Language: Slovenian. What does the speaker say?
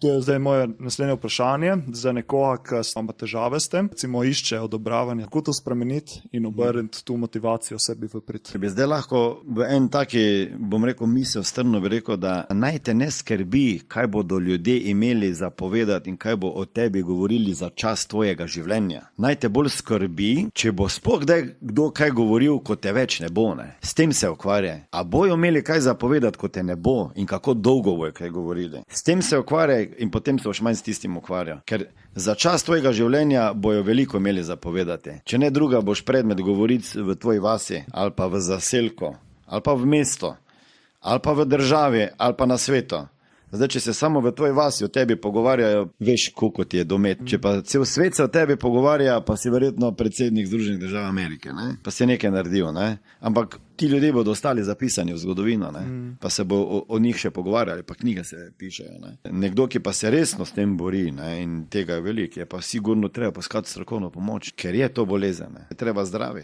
To je zdaj moje naslednje vprašanje za nekoga, ki ima težave s tem, recimo išče odobravanje, kako to spremeniti in obrniti tu motivacijo sebi v prid. Če bi zdaj lahko v en taki, bom rekel, misel strno bi rekel, da naj te ne skrbi, kaj bodo ljudje imeli za povedati in kaj bo o tebi govorili za čas tvojega življenja. Naj te bolj skrbi, če bo sploh kdo kaj govoril, ko te več ne bo. Ne? S tem se ukvarja. A bojo imeli kaj za povedati, ko te ne bo in kako dolgo bojo kaj govorili. S tem se ukvarja in potem se boš manj s tistim ukvarjal. Ker za čas tvojega življenja bojo veliko imeli za povedati. Če ne druga, boš predmet govoric v tvoji vasi, ali pa v zaselku, ali pa v mestu, ali pa v državi, ali pa na svetu. Zdaj, če se samo v tvoji vasi o tebi pogovarjajo, veš, koliko ti je domet. Če pa cel svet se o tebi pogovarja, pa si verjetno predsednik Združenih držav Amerike, ne? Pa si nekaj naredil, ne? Ampak ti ljudje bodo ostali zapisani v zgodovino, ne? Pa se bo o njih še pogovarjali, pa knjige se pišejo. Ne? Nekdo, ki pa se resno s tem bori, ne? In tega je veliko, je pa sigurno treba poskati strokovno pomoč, ker je to bolezen, ne? Treba zdraviti.